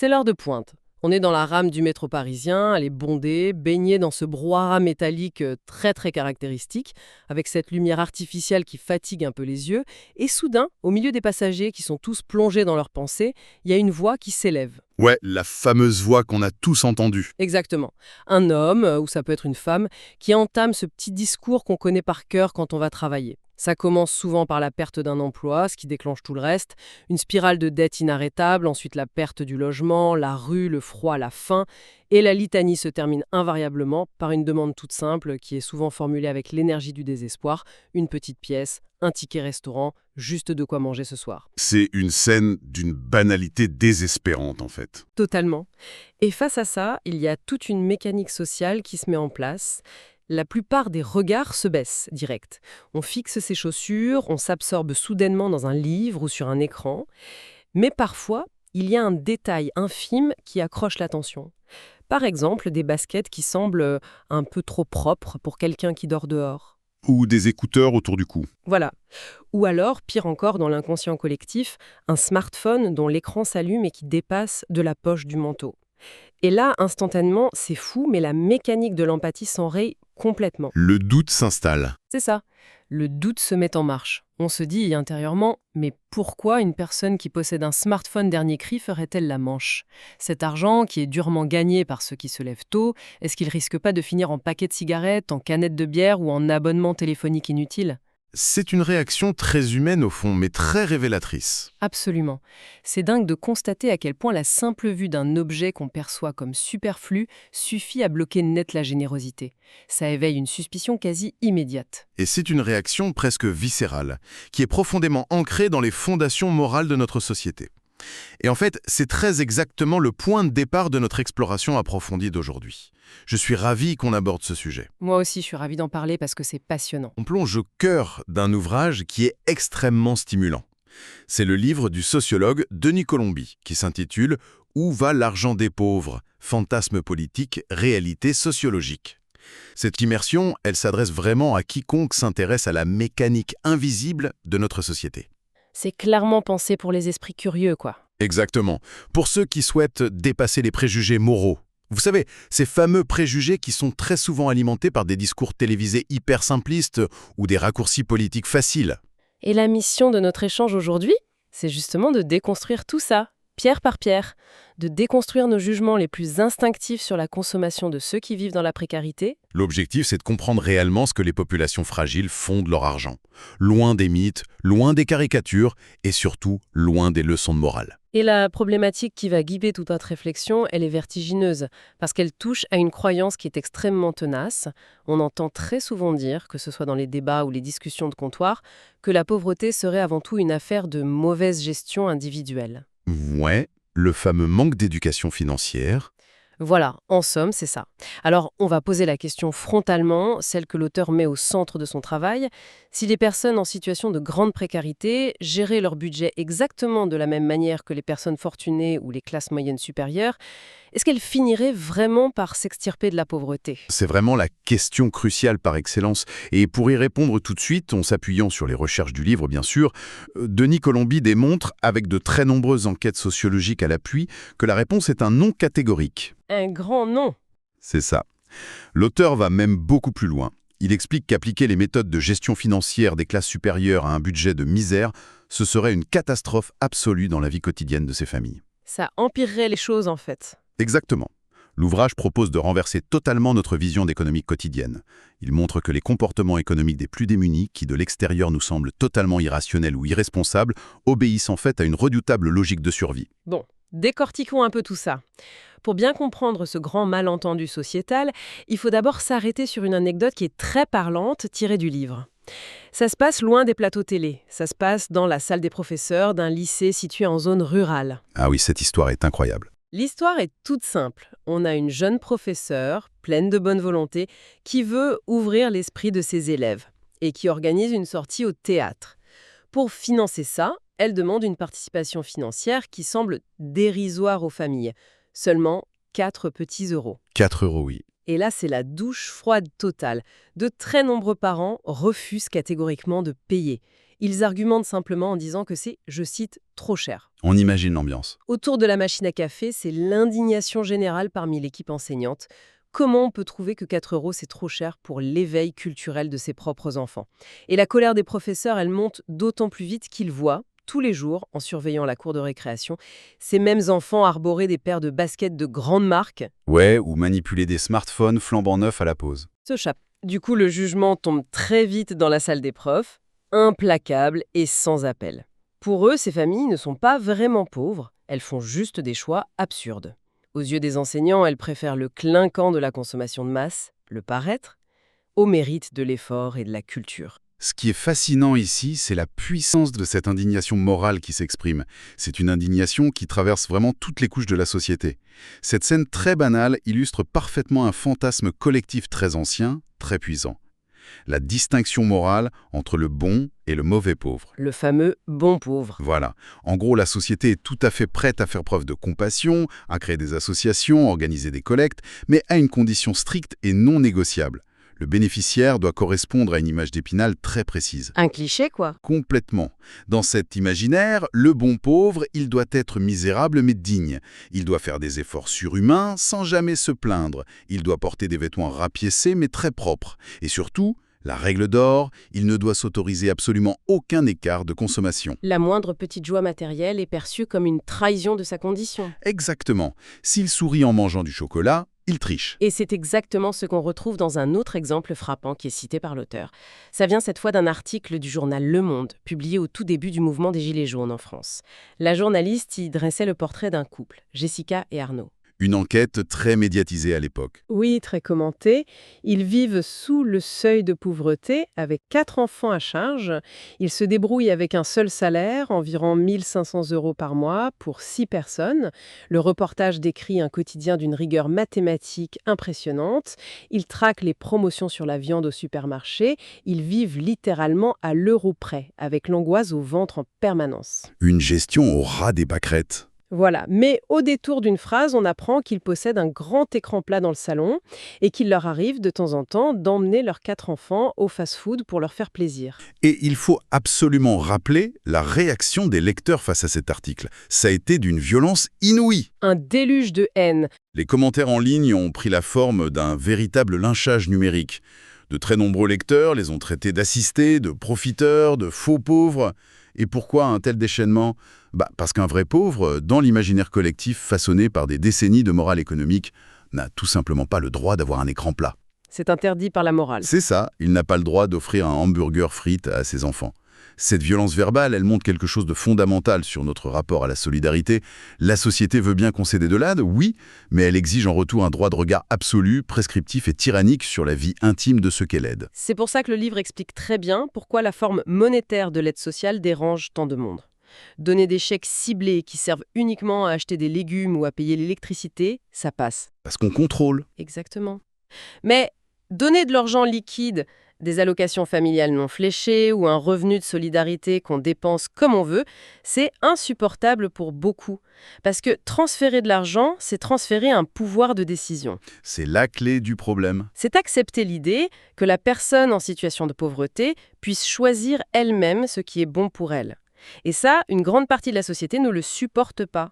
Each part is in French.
C'est l'heure de pointe. On est dans la rame du métro parisien, elle est bondée, baignée dans ce brouhaha métallique très très caractéristique, avec cette lumière artificielle qui fatigue un peu les yeux, et soudain, au milieu des passagers qui sont tous plongés dans leurs pensées, il y a une voix qui s'élève. Ouais, la fameuse voix qu'on a tous entendue. Exactement. Un homme, ou ça peut être une femme, qui entame ce petit discours qu'on connaît par cœur quand on va travailler. Ça commence souvent par la perte d'un emploi, ce qui déclenche tout le reste, une spirale de dette inarrêtable, ensuite la perte du logement, la rue, le froid, la faim, et la litanie se termine invariablement par une demande toute simple qui est souvent formulée avec l'énergie du désespoir, une petite pièce, un ticket restaurant, juste de quoi manger ce soir. C'est une scène d'une banalité désespérante, en fait. Totalement. Et face à ça, il y a toute une mécanique sociale qui se met en place. La plupart des regards se baissent direct. On fixe ses chaussures, on s'absorbe soudainement dans un livre ou sur un écran. Mais parfois, il y a un détail infime qui accroche l'attention. Par exemple, des baskets qui semblent un peu trop propres pour quelqu'un qui dort dehors. Ou des écouteurs autour du cou. Voilà. Ou alors, pire encore dans l'inconscient collectif, un smartphone dont l'écran s'allume et qui dépasse de la poche du manteau. Et là, instantanément, c'est fou, mais la mécanique de l'empathie s'enraye complètement. Le doute s'installe. C'est ça. Le doute se met en marche. On se dit intérieurement, mais pourquoi une personne qui possède un smartphone dernier cri ferait-elle la manche? Cet argent, qui est durement gagné par ceux qui se lèvent tôt, est-ce qu'il risque pas de finir en paquet de cigarettes, en canettes de bière ou en abonnement téléphonique inutile? C'est une réaction très humaine au fond, mais très révélatrice. Absolument. C'est dingue de constater à quel point la simple vue d'un objet qu'on perçoit comme superflu suffit à bloquer net la générosité. Ça éveille une suspicion quasi immédiate. Et c'est une réaction presque viscérale, qui est profondément ancrée dans les fondations morales de notre société. Et en fait, c'est très exactement le point de départ de notre exploration approfondie d'aujourd'hui. Je suis ravi qu'on aborde ce sujet. Moi aussi, je suis ravie d'en parler parce que c'est passionnant. On plonge au cœur d'un ouvrage qui est extrêmement stimulant. C'est le livre du sociologue Denis Colombi, qui s'intitule « Où va l'argent des pauvres? Fantasmes politiques, réalité sociologique ». Cette immersion, elle s'adresse vraiment à quiconque s'intéresse à la mécanique invisible de notre société. C'est clairement pensé pour les esprits curieux, quoi. Exactement. Pour ceux qui souhaitent dépasser les préjugés moraux. Vous savez, ces fameux préjugés qui sont très souvent alimentés par des discours télévisés hyper simplistes ou des raccourcis politiques faciles. Et la mission de notre échange aujourd'hui, c'est justement de déconstruire tout ça, pierre par pierre, de déconstruire nos jugements les plus instinctifs sur la consommation de ceux qui vivent dans la précarité. L'objectif, c'est de comprendre réellement ce que les populations fragiles font de leur argent. Loin des mythes, loin des caricatures et surtout loin des leçons de morale. Et la problématique qui va guider toute notre réflexion, elle est vertigineuse, parce qu'elle touche à une croyance qui est extrêmement tenace. On entend très souvent dire, que ce soit dans les débats ou les discussions de comptoir, que la pauvreté serait avant tout une affaire de mauvaise gestion individuelle. Ouais, le fameux manque d'éducation financière. Voilà, en somme, c'est ça. Alors, on va poser la question frontalement, celle que l'auteur met au centre de son travail. Si les personnes en situation de grande précarité géraient leur budget exactement de la même manière que les personnes fortunées ou les classes moyennes supérieures, est-ce qu'elles finiraient vraiment par s'extirper de la pauvreté? C'est vraiment la question cruciale par excellence. Et pour y répondre tout de suite, en s'appuyant sur les recherches du livre, bien sûr, Denis Colombi démontre, avec de très nombreuses enquêtes sociologiques à l'appui, que la réponse est un non catégorique. Un grand non. C'est ça. L'auteur va même beaucoup plus loin. Il explique qu'appliquer les méthodes de gestion financière des classes supérieures à un budget de misère, ce serait une catastrophe absolue dans la vie quotidienne de ces familles. Ça empirerait les choses, en fait. Exactement. L'ouvrage propose de renverser totalement notre vision d'économie quotidienne. Il montre que les comportements économiques des plus démunis, qui de l'extérieur nous semblent totalement irrationnels ou irresponsables, obéissent en fait à une redoutable logique de survie. Bon, décortiquons un peu tout ça. Pour bien comprendre ce grand malentendu sociétal, il faut d'abord s'arrêter sur une anecdote qui est très parlante, tirée du livre. Ça se passe loin des plateaux télé. Ça se passe dans la salle des professeurs d'un lycée situé en zone rurale. Ah oui, cette histoire est incroyable. L'histoire est toute simple. On a une jeune professeure, pleine de bonne volonté, qui veut ouvrir l'esprit de ses élèves et qui organise une sortie au théâtre. Pour financer ça, elle demande une participation financière qui semble dérisoire aux familles. Seulement 4 petits euros. 4 euros, oui. Et là, c'est la douche froide totale. De très nombreux parents refusent catégoriquement de payer. Ils argumentent simplement en disant que c'est, je cite, trop cher. On imagine l'ambiance. Autour de la machine à café, c'est l'indignation générale parmi l'équipe enseignante. Comment on peut trouver que 4 euros, c'est trop cher pour l'éveil culturel de ses propres enfants? Et la colère des professeurs, elle monte d'autant plus vite qu'ils voient, tous les jours, en surveillant la cour de récréation, ces mêmes enfants arborer des paires de baskets de grande marque. Ouais, ou manipuler des smartphones flambant neufs à la pause. Ce chape. Du coup, le jugement tombe très vite dans la salle des profs, implacable et sans appel. Pour eux, ces familles ne sont pas vraiment pauvres, elles font juste des choix absurdes. Aux yeux des enseignants, elles préfèrent le clinquant de la consommation de masse, le paraître, au mérite de l'effort et de la culture. Ce qui est fascinant ici, c'est la puissance de cette indignation morale qui s'exprime. C'est une indignation qui traverse vraiment toutes les couches de la société. Cette scène très banale illustre parfaitement un fantasme collectif très ancien, très puissant. La distinction morale entre le bon et le mauvais pauvre. Le fameux bon pauvre. Voilà. En gros, la société est tout à fait prête à faire preuve de compassion, à créer des associations, organiser des collectes, mais à une condition stricte et non négociable. Le bénéficiaire doit correspondre à une image d'Épinal très précise. Un cliché, quoi. Complètement. Dans cet imaginaire, le bon pauvre, il doit être misérable mais digne. Il doit faire des efforts surhumains sans jamais se plaindre. Il doit porter des vêtements rapiécés mais très propres. Et surtout, la règle d'or, il ne doit s'autoriser absolument aucun écart de consommation. La moindre petite joie matérielle est perçue comme une trahison de sa condition. Exactement. S'il sourit en mangeant du chocolat, il triche. Et c'est exactement ce qu'on retrouve dans un autre exemple frappant qui est cité par l'auteur. Ça vient cette fois d'un article du journal Le Monde, publié au tout début du mouvement des Gilets jaunes en France. La journaliste y dressait le portrait d'un couple, Jessica et Arnaud. Une enquête très médiatisée à l'époque. Oui, très commenté. Ils vivent sous le seuil de pauvreté avec 4 enfants à charge. Ils se débrouillent avec un seul salaire, environ 1 500 € par mois, pour 6 personnes. Le reportage décrit un quotidien d'une rigueur mathématique impressionnante. Ils traquent les promotions sur la viande au supermarché. Ils vivent littéralement à l'euro près, avec l'angoisse au ventre en permanence. Une gestion au ras des pâquerettes. Voilà, mais au détour d'une phrase, on apprend qu'ils possèdent un grand écran plat dans le salon et qu'il leur arrive de temps en temps d'emmener leurs 4 enfants au fast-food pour leur faire plaisir. Et il faut absolument rappeler la réaction des lecteurs face à cet article. Ça a été d'une violence inouïe. Un déluge de haine. Les commentaires en ligne ont pris la forme d'un véritable lynchage numérique. De très nombreux lecteurs les ont traités d'assistés, de profiteurs, de faux pauvres. Et pourquoi un tel déchaînement ? Parce qu'un vrai pauvre, dans l'imaginaire collectif façonné par des décennies de morale économique, n'a tout simplement pas le droit d'avoir un écran plat. C'est interdit par la morale. C'est ça, il n'a pas le droit d'offrir un hamburger frites à ses enfants. Cette violence verbale, elle montre quelque chose de fondamental sur notre rapport à la solidarité. La société veut bien concéder de l'aide, oui, mais elle exige en retour un droit de regard absolu, prescriptif et tyrannique sur la vie intime de ceux qu'elle aide. C'est pour ça que le livre explique très bien pourquoi la forme monétaire de l'aide sociale dérange tant de monde. Donner des chèques ciblés qui servent uniquement à acheter des légumes ou à payer l'électricité, ça passe. Parce qu'on contrôle. Exactement. Mais donner de l'argent liquide, des allocations familiales non fléchées ou un revenu de solidarité qu'on dépense comme on veut, c'est insupportable pour beaucoup. Parce que transférer de l'argent, c'est transférer un pouvoir de décision. C'est la clé du problème. C'est accepter l'idée que la personne en situation de pauvreté puisse choisir elle-même ce qui est bon pour elle. Et ça, une grande partie de la société ne le supporte pas.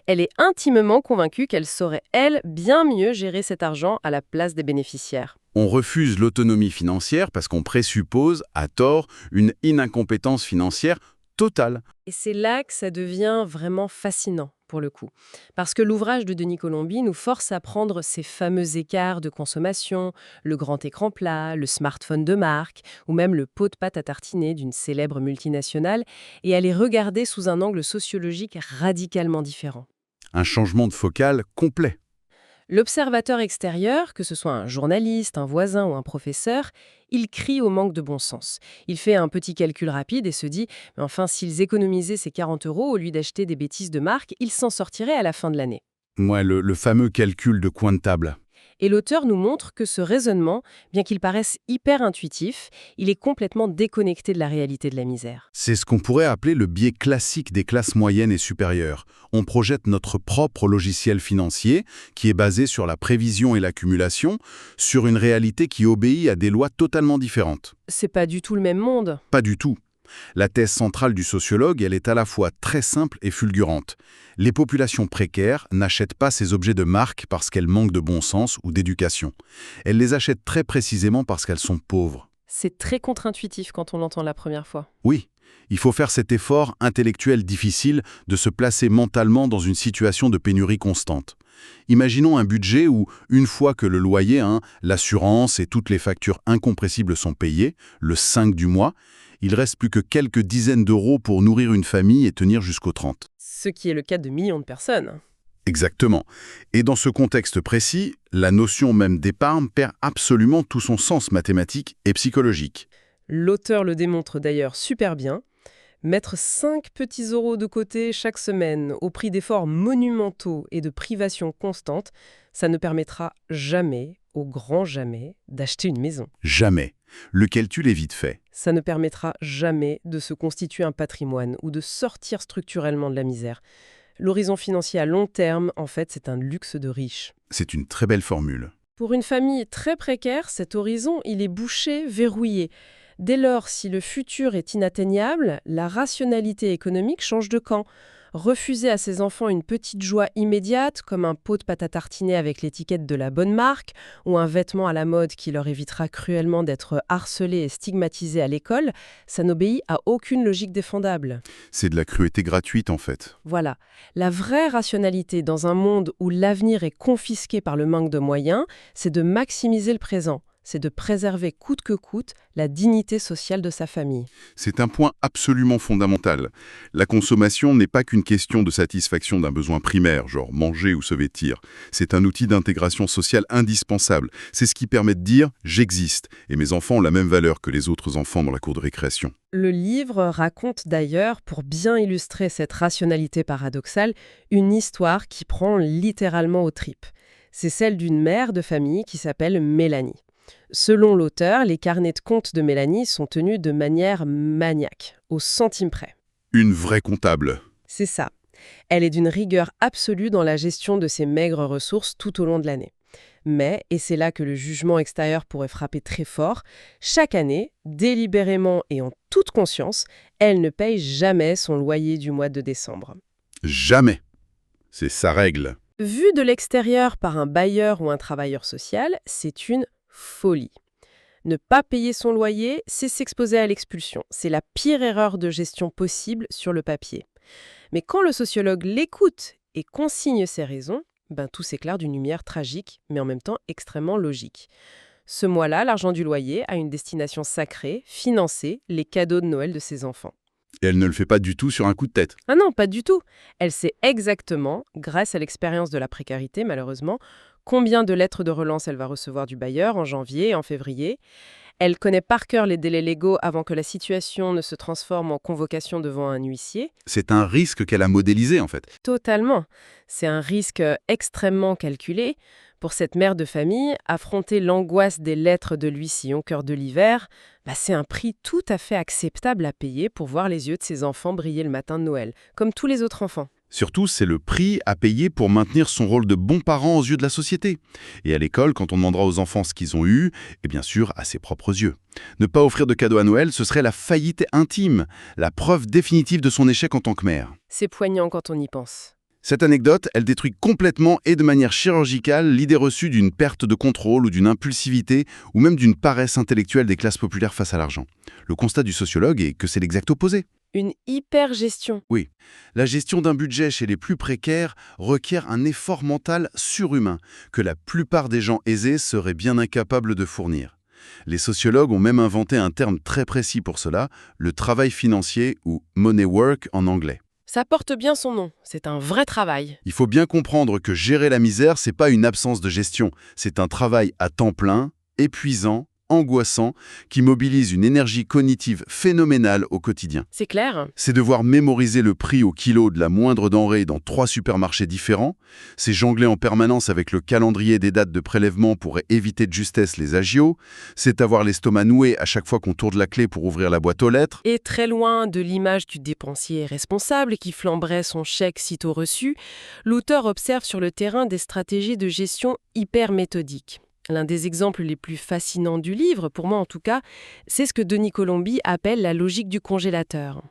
Elle est intimement convaincue qu'elle saurait, elle, bien mieux gérer cet argent à la place des bénéficiaires. On refuse l'autonomie financière parce qu'on présuppose, à tort, une incompétence financière totale. Et c'est là que ça devient vraiment fascinant, pour le coup. Parce que l'ouvrage de Denis Colombi nous force à prendre ces fameux écarts de consommation, le grand écran plat, le smartphone de marque, ou même le pot de pâte à tartiner d'une célèbre multinationale, et à les regarder sous un angle sociologique radicalement différent. Un changement de focale complet. L'observateur extérieur, que ce soit un journaliste, un voisin ou un professeur, il crie au manque de bon sens. Il fait un petit calcul rapide et se dit « Mais enfin, s'ils économisaient ces 40 € au lieu d'acheter des bêtises de marque, ils s'en sortiraient à la fin de l'année. » Ouais, le fameux calcul de coin de table. Et l'auteur nous montre que ce raisonnement, bien qu'il paraisse hyper intuitif, il est complètement déconnecté de la réalité de la misère. C'est ce qu'on pourrait appeler le biais classique des classes moyennes et supérieures. On projette notre propre logiciel financier, qui est basé sur la prévision et l'accumulation, sur une réalité qui obéit à des lois totalement différentes. C'est pas du tout le même monde. Pas du tout. La thèse centrale du sociologue, elle est à la fois très simple et fulgurante. Les populations précaires n'achètent pas ces objets de marque parce qu'elles manquent de bon sens ou d'éducation. Elles les achètent très précisément parce qu'elles sont pauvres. C'est très contre-intuitif quand on l'entend la première fois. Oui, il faut faire cet effort intellectuel difficile de se placer mentalement dans une situation de pénurie constante. Imaginons un budget où, une fois que le loyer, l'assurance et toutes les factures incompressibles sont payées, le 5 du mois, il reste plus que quelques dizaines d'euros pour nourrir une famille et tenir jusqu'au 30. Ce qui est le cas de millions de personnes. Exactement. Et dans ce contexte précis, la notion même d'épargne perd absolument tout son sens mathématique et psychologique. L'auteur le démontre d'ailleurs super bien. Mettre 5 petits euros de côté chaque semaine au prix d'efforts monumentaux et de privations constantes, ça ne permettra jamais, au grand jamais, d'acheter une maison. Jamais. Le calcul est vite fait. Ça ne permettra jamais de se constituer un patrimoine ou de sortir structurellement de la misère. L'horizon financier à long terme, en fait, c'est un luxe de riche. C'est une très belle formule. Pour une famille très précaire, cet horizon, il est bouché, verrouillé. Dès lors, si le futur est inatteignable, la rationalité économique change de camp. Refuser à ses enfants une petite joie immédiate, comme un pot de pâte à tartiner avec l'étiquette de la bonne marque, ou un vêtement à la mode qui leur évitera cruellement d'être harcelés et stigmatisés à l'école, ça n'obéit à aucune logique défendable. C'est de la cruauté gratuite en fait. Voilà. La vraie rationalité dans un monde où l'avenir est confisqué par le manque de moyens, c'est de maximiser le présent. C'est de préserver coûte que coûte la dignité sociale de sa famille. C'est un point absolument fondamental. La consommation n'est pas qu'une question de satisfaction d'un besoin primaire, genre manger ou se vêtir. C'est un outil d'intégration sociale indispensable. C'est ce qui permet de dire « j'existe » et mes enfants ont la même valeur que les autres enfants dans la cour de récréation. Le livre raconte d'ailleurs, pour bien illustrer cette rationalité paradoxale, une histoire qui prend littéralement aux tripes. C'est celle d'une mère de famille qui s'appelle Mélanie. Selon l'auteur, les carnets de compte de Mélanie sont tenus de manière maniaque, au centime près. Une vraie comptable. C'est ça. Elle est d'une rigueur absolue dans la gestion de ses maigres ressources tout au long de l'année. Mais, et c'est là que le jugement extérieur pourrait frapper très fort, chaque année, délibérément et en toute conscience, elle ne paye jamais son loyer du mois de décembre. Jamais. C'est sa règle. Vu de l'extérieur par un bailleur ou un travailleur social, c'est une folie. Ne pas payer son loyer, c'est s'exposer à l'expulsion. C'est la pire erreur de gestion possible sur le papier. Mais quand le sociologue l'écoute et consigne ses raisons, tout s'éclaire d'une lumière tragique, mais en même temps extrêmement logique. Ce mois-là, l'argent du loyer a une destination sacrée, financer les cadeaux de Noël de ses enfants. Et elle ne le fait pas du tout sur un coup de tête. Ah non, pas du tout. Elle sait exactement, grâce à l'expérience de la précarité malheureusement, combien de lettres de relance elle va recevoir du bailleur en janvier et en février. Elle connaît par cœur les délais légaux avant que la situation ne se transforme en convocation devant un huissier. C'est un risque qu'elle a modélisé en fait. Totalement. C'est un risque extrêmement calculé. Pour cette mère de famille, affronter l'angoisse des lettres de l'huissier au cœur de l'hiver, c'est un prix tout à fait acceptable à payer pour voir les yeux de ses enfants briller le matin de Noël, comme tous les autres enfants. Surtout, c'est le prix à payer pour maintenir son rôle de bon parent aux yeux de la société. Et à l'école, quand on demandera aux enfants ce qu'ils ont eu, et bien sûr, à ses propres yeux. Ne pas offrir de cadeaux à Noël, ce serait la faillite intime, la preuve définitive de son échec en tant que mère. C'est poignant quand on y pense. Cette anecdote, elle détruit complètement et de manière chirurgicale l'idée reçue d'une perte de contrôle ou d'une impulsivité ou même d'une paresse intellectuelle des classes populaires face à l'argent. Le constat du sociologue est que c'est l'exact opposé. Une hyper-gestion. Oui, la gestion d'un budget chez les plus précaires requiert un effort mental surhumain que la plupart des gens aisés seraient bien incapables de fournir. Les sociologues ont même inventé un terme très précis pour cela, le travail financier ou money work en anglais. Ça porte bien son nom, c'est un vrai travail. Il faut bien comprendre que gérer la misère, c'est pas une absence de gestion, c'est un travail à temps plein, épuisant, angoissant, qui mobilise une énergie cognitive phénoménale au quotidien. C'est clair. C'est devoir mémoriser le prix au kilo de la moindre denrée dans 3 supermarchés différents, c'est jongler en permanence avec le calendrier des dates de prélèvement pour éviter de justesse les agios, c'est avoir l'estomac noué à chaque fois qu'on tourne la clé pour ouvrir la boîte aux lettres. Et très loin de l'image du dépensier responsable qui flamberait son chèque sitôt reçu, l'auteur observe sur le terrain des stratégies de gestion hyper méthodiques. L'un des exemples les plus fascinants du livre, pour moi en tout cas, c'est ce que Denis Colombi appelle la logique du congélateur.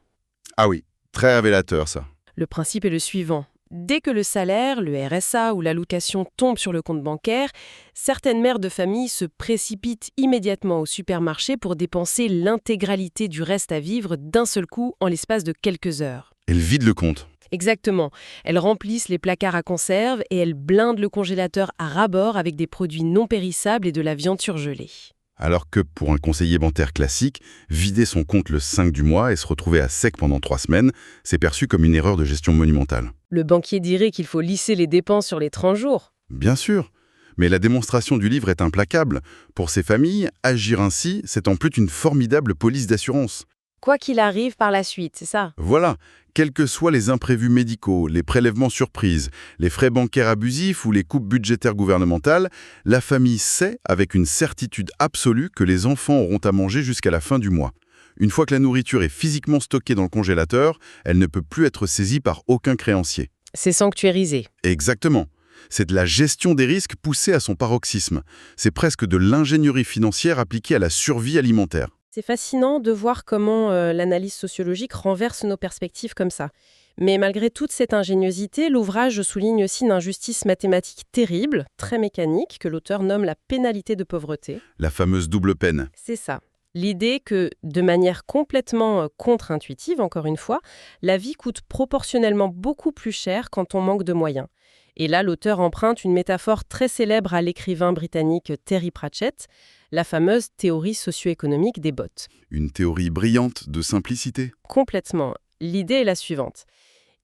Ah oui, très révélateur ça. Le principe est le suivant. Dès que le salaire, le RSA ou l'allocation tombe sur le compte bancaire, certaines mères de famille se précipitent immédiatement au supermarché pour dépenser l'intégralité du reste à vivre d'un seul coup en l'espace de quelques heures. Elle vide le compte. Exactement. Elles remplissent les placards à conserve et elles blindent le congélateur à ras-bord avec des produits non périssables et de la viande surgelée. Alors que pour un conseiller bancaire classique, vider son compte le 5 du mois et se retrouver à sec pendant 3 semaines, c'est perçu comme une erreur de gestion monumentale. Le banquier dirait qu'il faut lisser les dépenses sur les 30 jours. Bien sûr, mais la démonstration du livre est implacable. Pour ces familles, agir ainsi, c'est en plus une formidable police d'assurance. Quoi qu'il arrive par la suite, c'est ça? Voilà, quels que soient les imprévus médicaux, les prélèvements surprises, les frais bancaires abusifs ou les coupes budgétaires gouvernementales, la famille sait avec une certitude absolue que les enfants auront à manger jusqu'à la fin du mois. Une fois que la nourriture est physiquement stockée dans le congélateur, elle ne peut plus être saisie par aucun créancier. C'est sanctuarisé. Exactement. C'est de la gestion des risques poussée à son paroxysme. C'est presque de l'ingénierie financière appliquée à la survie alimentaire. C'est fascinant de voir comment l'analyse sociologique renverse nos perspectives comme ça. Mais malgré toute cette ingéniosité, l'ouvrage souligne aussi une injustice mathématique terrible, très mécanique, que l'auteur nomme la pénalité de pauvreté. La fameuse double peine. C'est ça. L'idée que, de manière complètement contre-intuitive, encore une fois, la vie coûte proportionnellement beaucoup plus cher quand on manque de moyens. Et là, l'auteur emprunte une métaphore très célèbre à l'écrivain britannique Terry Pratchett, la fameuse théorie socio-économique des bottes. Une théorie brillante de simplicité. Complètement. L'idée est la suivante.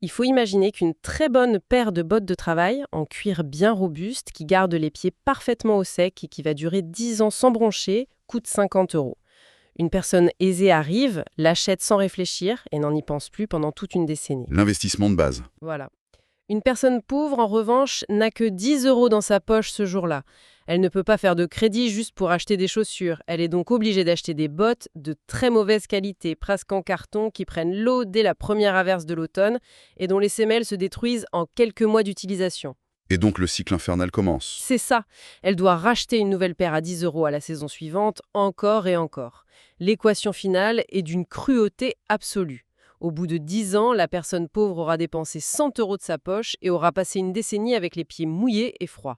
Il faut imaginer qu'une très bonne paire de bottes de travail, en cuir bien robuste, qui garde les pieds parfaitement au sec et qui va durer 10 ans sans broncher, coûte 50 €. Une personne aisée arrive, l'achète sans réfléchir et n'en y pense plus pendant toute une décennie. L'investissement de base. Voilà. Une personne pauvre, en revanche, n'a que 10 € dans sa poche ce jour-là. Elle ne peut pas faire de crédit juste pour acheter des chaussures. Elle est donc obligée d'acheter des bottes de très mauvaise qualité, presque en carton, qui prennent l'eau dès la première averse de l'automne et dont les semelles se détruisent en quelques mois d'utilisation. Et donc le cycle infernal commence. C'est ça. Elle doit racheter une nouvelle paire à 10 € à la saison suivante, encore et encore. L'équation finale est d'une cruauté absolue. Au bout de 10 ans, la personne pauvre aura dépensé 100 € de sa poche et aura passé une décennie avec les pieds mouillés et froids.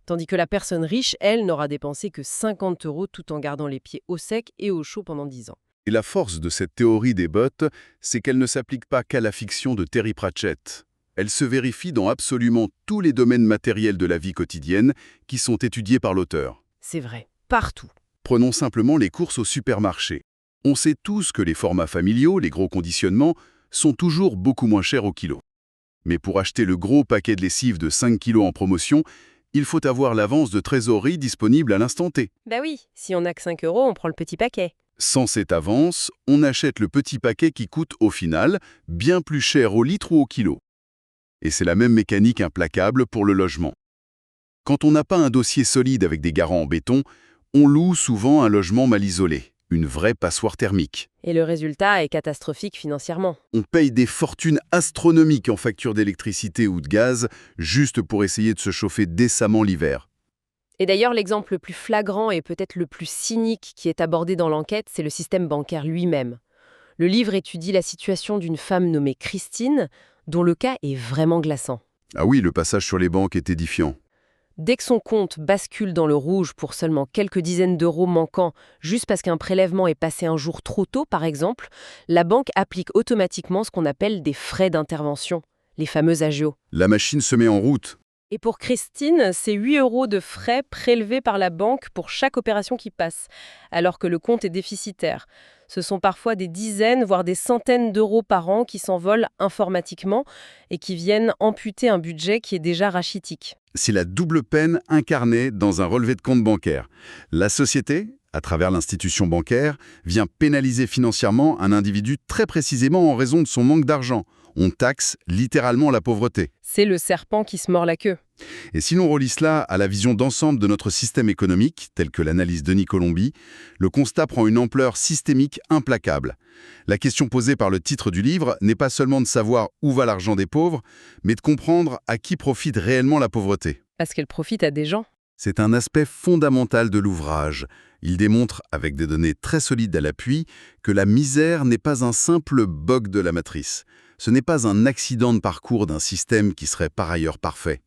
Tandis que la personne riche, elle, n'aura dépensé que 50 € tout en gardant les pieds au sec et au chaud pendant 10 ans. Et la force de cette théorie des bottes, c'est qu'elle ne s'applique pas qu'à la fiction de Terry Pratchett. Elle se vérifie dans absolument tous les domaines matériels de la vie quotidienne qui sont étudiés par l'auteur. C'est vrai, partout. Prenons simplement les courses au supermarché. On sait tous que les formats familiaux, les gros conditionnements, sont toujours beaucoup moins chers au kilo. Mais pour acheter le gros paquet de lessive de 5 kilos en promotion, il faut avoir l'avance de trésorerie disponible à l'instant T. Bah oui, si on n'a que 5 €, on prend le petit paquet. Sans cette avance, on achète le petit paquet qui coûte au final bien plus cher au litre ou au kilo. Et c'est la même mécanique implacable pour le logement. Quand on n'a pas un dossier solide avec des garants en béton, on loue souvent un logement mal isolé, une vraie passoire thermique. Et le résultat est catastrophique financièrement. On paye des fortunes astronomiques en factures d'électricité ou de gaz juste pour essayer de se chauffer décemment l'hiver. Et d'ailleurs, l'exemple le plus flagrant et peut-être le plus cynique qui est abordé dans l'enquête, c'est le système bancaire lui-même. Le livre étudie la situation d'une femme nommée Christine, dont le cas est vraiment glaçant. Ah oui, le passage sur les banques est édifiant. Dès que son compte bascule dans le rouge pour seulement quelques dizaines d'euros manquants, juste parce qu'un prélèvement est passé un jour trop tôt, par exemple, la banque applique automatiquement ce qu'on appelle des frais d'intervention, les fameux agios. La machine se met en route. Et pour Christine, c'est 8 € de frais prélevés par la banque pour chaque opération qui passe, alors que le compte est déficitaire. Ce sont parfois des dizaines, voire des centaines d'euros par an qui s'envolent informatiquement et qui viennent amputer un budget qui est déjà rachitique. C'est la double peine incarnée dans un relevé de compte bancaire. La société, à travers l'institution bancaire, vient pénaliser financièrement un individu très précisément en raison de son manque d'argent. On taxe littéralement la pauvreté. C'est le serpent qui se mord la queue. Et si l'on relie cela à la vision d'ensemble de notre système économique, telle que l'analyse Denis Colombi, le constat prend une ampleur systémique implacable. La question posée par le titre du livre n'est pas seulement de savoir où va l'argent des pauvres, mais de comprendre à qui profite réellement la pauvreté. Parce qu'elle profite à des gens. C'est un aspect fondamental de l'ouvrage. Il démontre, avec des données très solides à l'appui, que la misère n'est pas un simple bug de la matrice. Ce n'est pas un accident de parcours d'un système qui serait par ailleurs parfait.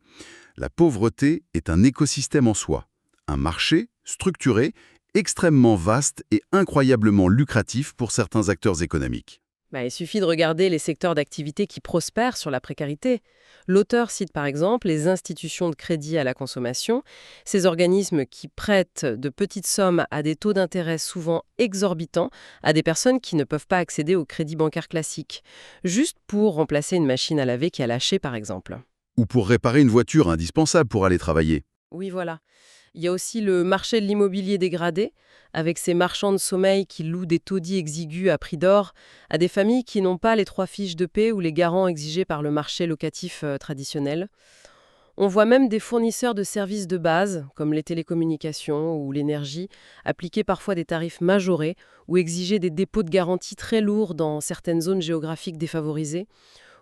La pauvreté est un écosystème en soi, un marché structuré, extrêmement vaste et incroyablement lucratif pour certains acteurs économiques. Il suffit de regarder les secteurs d'activité qui prospèrent sur la précarité. L'auteur cite par exemple les institutions de crédit à la consommation, ces organismes qui prêtent de petites sommes à des taux d'intérêt souvent exorbitants à des personnes qui ne peuvent pas accéder au crédit bancaire classique, juste pour remplacer une machine à laver qui a lâché par exemple. Ou pour réparer une voiture indispensable pour aller travailler. Oui, voilà. Il y a aussi le marché de l'immobilier dégradé, avec ces marchands de sommeil qui louent des taudis exigus à prix d'or à des familles qui n'ont pas les 3 fiches de paix ou les garants exigés par le marché locatif traditionnel. On voit même des fournisseurs de services de base, comme les télécommunications ou l'énergie, appliquer parfois des tarifs majorés ou exiger des dépôts de garantie très lourds dans certaines zones géographiques défavorisées,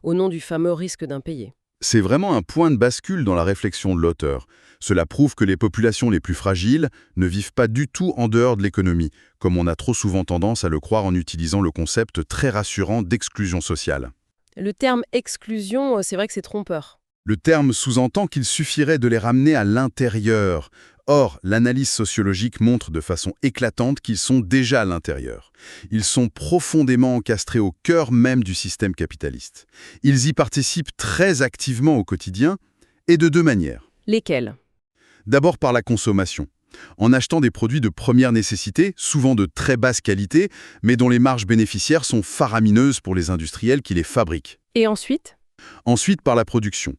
au nom du fameux risque d'impayé. C'est vraiment un point de bascule dans la réflexion de l'auteur. Cela prouve que les populations les plus fragiles ne vivent pas du tout en dehors de l'économie, comme on a trop souvent tendance à le croire en utilisant le concept très rassurant d'exclusion sociale. Le terme exclusion, c'est vrai que c'est trompeur. Le terme sous-entend qu'il suffirait de les ramener à l'intérieur. Or, l'analyse sociologique montre de façon éclatante qu'ils sont déjà à l'intérieur. Ils sont profondément encastrés au cœur même du système capitaliste. Ils y participent très activement au quotidien, et de 2 manières. Lesquels ? D'abord par la consommation. En achetant des produits de première nécessité, souvent de très basse qualité, mais dont les marges bénéficiaires sont faramineuses pour les industriels qui les fabriquent. Et ensuite ? Ensuite par la production.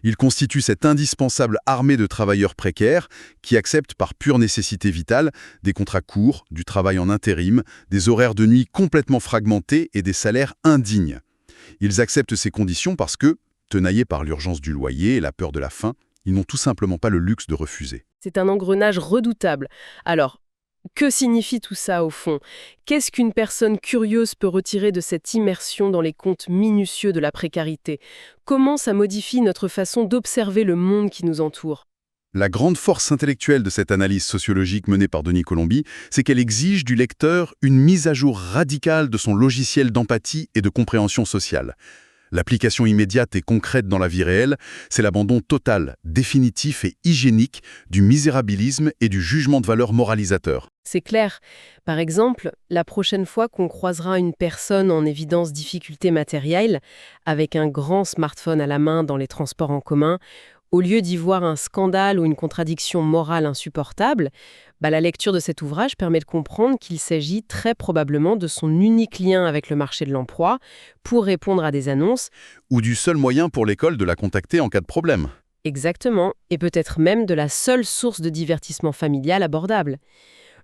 Ils constituent cette indispensable armée de travailleurs précaires qui acceptent par pure nécessité vitale des contrats courts, du travail en intérim, des horaires de nuit complètement fragmentés et des salaires indignes. Ils acceptent ces conditions parce que, tenaillés par l'urgence du loyer et la peur de la faim, ils n'ont tout simplement pas le luxe de refuser. C'est un engrenage redoutable. Alors, que signifie tout ça au fond ? Qu'est-ce qu'une personne curieuse peut retirer de cette immersion dans les comptes minutieux de la précarité ? Comment ça modifie notre façon d'observer le monde qui nous entoure ? La grande force intellectuelle de cette analyse sociologique menée par Denis Colombi, c'est qu'elle exige du lecteur une mise à jour radicale de son logiciel d'empathie et de compréhension sociale. L'application immédiate et concrète dans la vie réelle, c'est l'abandon total, définitif et hygiénique du misérabilisme et du jugement de valeur moralisateur. C'est clair. Par exemple, la prochaine fois qu'on croisera une personne en évidence difficulté matérielle, avec un grand smartphone à la main dans les transports en commun, au lieu d'y voir un scandale ou une contradiction morale insupportable, la lecture de cet ouvrage permet de comprendre qu'il s'agit très probablement de son unique lien avec le marché de l'emploi pour répondre à des annonces. Ou du seul moyen pour l'école de la contacter en cas de problème. Exactement, et peut-être même de la seule source de divertissement familial abordable.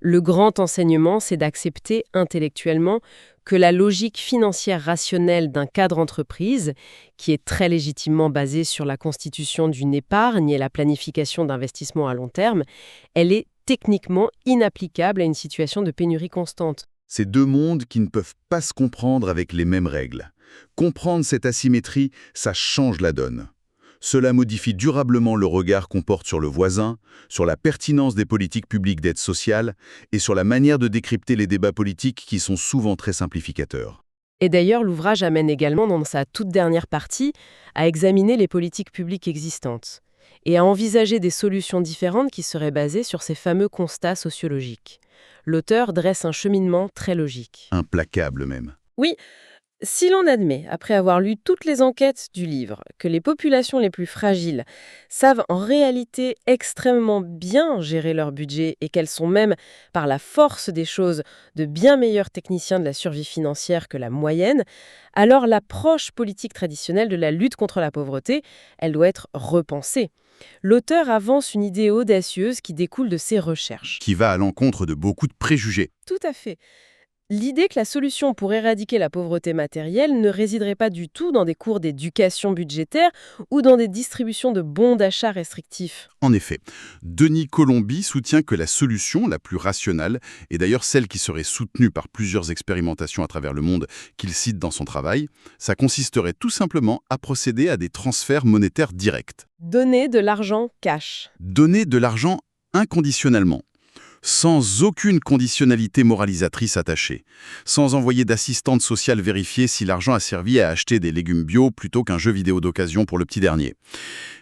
Le grand enseignement, c'est d'accepter intellectuellement que la logique financière rationnelle d'un cadre entreprise, qui est très légitimement basée sur la constitution d'une épargne et la planification d'investissements à long terme, elle est techniquement inapplicable à une situation de pénurie constante. Ces 2 mondes qui ne peuvent pas se comprendre avec les mêmes règles. Comprendre cette asymétrie, ça change la donne. Cela modifie durablement le regard qu'on porte sur le voisin, sur la pertinence des politiques publiques d'aide sociale et sur la manière de décrypter les débats politiques qui sont souvent très simplificateurs. Et d'ailleurs, l'ouvrage amène également, dans sa toute dernière partie, à examiner les politiques publiques existantes et à envisager des solutions différentes qui seraient basées sur ces fameux constats sociologiques. L'auteur dresse un cheminement très logique. Implacable même. Oui. Si l'on admet, après avoir lu toutes les enquêtes du livre, que les populations les plus fragiles savent en réalité extrêmement bien gérer leur budget et qu'elles sont même, par la force des choses, de bien meilleurs techniciens de la survie financière que la moyenne, alors l'approche politique traditionnelle de la lutte contre la pauvreté, elle doit être repensée. L'auteur avance une idée audacieuse qui découle de ses recherches. Qui va à l'encontre de beaucoup de préjugés. Tout à fait. L'idée que la solution pour éradiquer la pauvreté matérielle ne résiderait pas du tout dans des cours d'éducation budgétaire ou dans des distributions de bons d'achat restrictifs. En effet, Denis Colombi soutient que la solution la plus rationnelle, et d'ailleurs celle qui serait soutenue par plusieurs expérimentations à travers le monde qu'il cite dans son travail, ça consisterait tout simplement à procéder à des transferts monétaires directs. Donner de l'argent cash. Donner de l'argent inconditionnellement, sans aucune conditionnalité moralisatrice attachée, sans envoyer d'assistante sociale vérifier si l'argent a servi à acheter des légumes bio plutôt qu'un jeu vidéo d'occasion pour le petit dernier.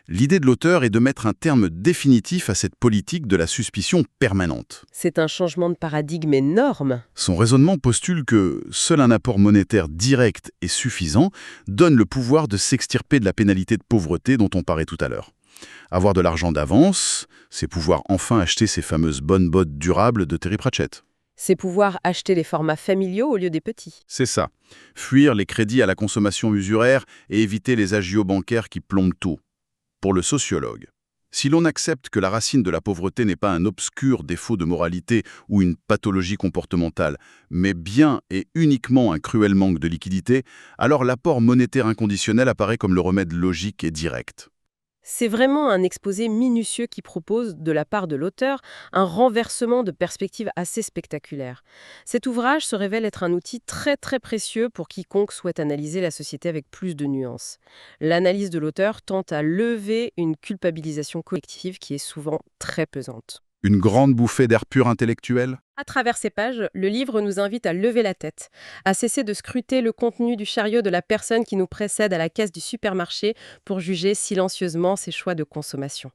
L'idée de l'auteur est de mettre un terme définitif à cette politique de la suspicion permanente. C'est un changement de paradigme énorme. Son raisonnement postule que seul un apport monétaire direct et suffisant donne le pouvoir de s'extirper de la pénalité de pauvreté dont on parlait tout à l'heure. Avoir de l'argent d'avance, c'est pouvoir enfin acheter ces fameuses bonnes bottes durables de Terry Pratchett. C'est pouvoir acheter les formats familiaux au lieu des petits. C'est ça. Fuir les crédits à la consommation usuraire et éviter les agios bancaires qui plombent tout. Pour le sociologue, si l'on accepte que la racine de la pauvreté n'est pas un obscur défaut de moralité ou une pathologie comportementale, mais bien et uniquement un cruel manque de liquidité, alors l'apport monétaire inconditionnel apparaît comme le remède logique et direct. C'est vraiment un exposé minutieux qui propose, de la part de l'auteur, un renversement de perspective assez spectaculaire. Cet ouvrage se révèle être un outil très très précieux pour quiconque souhaite analyser la société avec plus de nuances. L'analyse de l'auteur tente à lever une culpabilisation collective qui est souvent très pesante. Une grande bouffée d'air pur intellectuel ? À travers ces pages, le livre nous invite à lever la tête, à cesser de scruter le contenu du chariot de la personne qui nous précède à la caisse du supermarché pour juger silencieusement ses choix de consommation.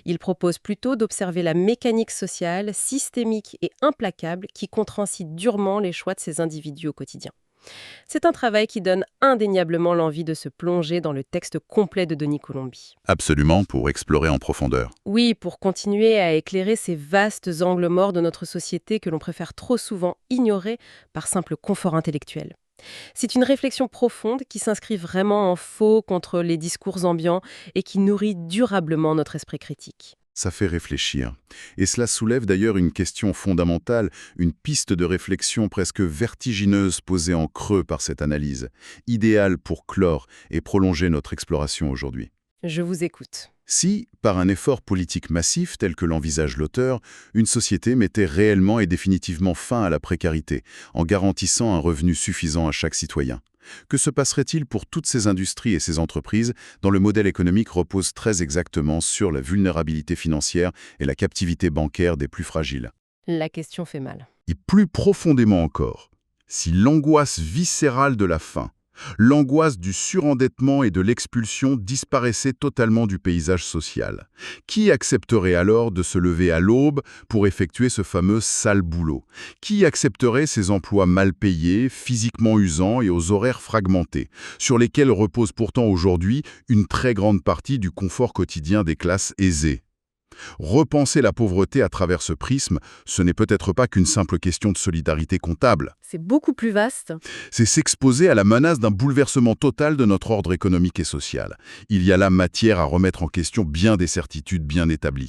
Il propose plutôt d'observer la mécanique sociale, systémique et implacable qui contraint si durement les choix de ces individus au quotidien. C'est un travail qui donne indéniablement l'envie de se plonger dans le texte complet de Denis Colombi. Absolument, pour explorer en profondeur. Oui, pour continuer à éclairer ces vastes angles morts de notre société que l'on préfère trop souvent ignorer par simple confort intellectuel. C'est une réflexion profonde qui s'inscrit vraiment en faux contre les discours ambiants et qui nourrit durablement notre esprit critique. Ça fait réfléchir. Et cela soulève d'ailleurs une question fondamentale, une piste de réflexion presque vertigineuse posée en creux par cette analyse, idéale pour clore et prolonger notre exploration aujourd'hui. Je vous écoute. Si, par un effort politique massif tel que l'envisage l'auteur, une société mettait réellement et définitivement fin à la précarité, en garantissant un revenu suffisant à chaque citoyen, que se passerait-il pour toutes ces industries et ces entreprises dont le modèle économique repose très exactement sur la vulnérabilité financière et la captivité bancaire des plus fragiles? La question fait mal. Et plus profondément encore, si l'angoisse viscérale de la faim, l'angoisse du surendettement et de l'expulsion disparaissait totalement du paysage social, qui accepterait alors de se lever à l'aube pour effectuer ce fameux sale boulot? Qui accepterait ces emplois mal payés, physiquement usants et aux horaires fragmentés, sur lesquels repose pourtant aujourd'hui une très grande partie du confort quotidien des classes aisées? Repenser la pauvreté à travers ce prisme, ce n'est peut-être pas qu'une simple question de solidarité comptable. C'est beaucoup plus vaste. C'est s'exposer à la menace d'un bouleversement total de notre ordre économique et social. Il y a là matière à remettre en question bien des certitudes bien établies.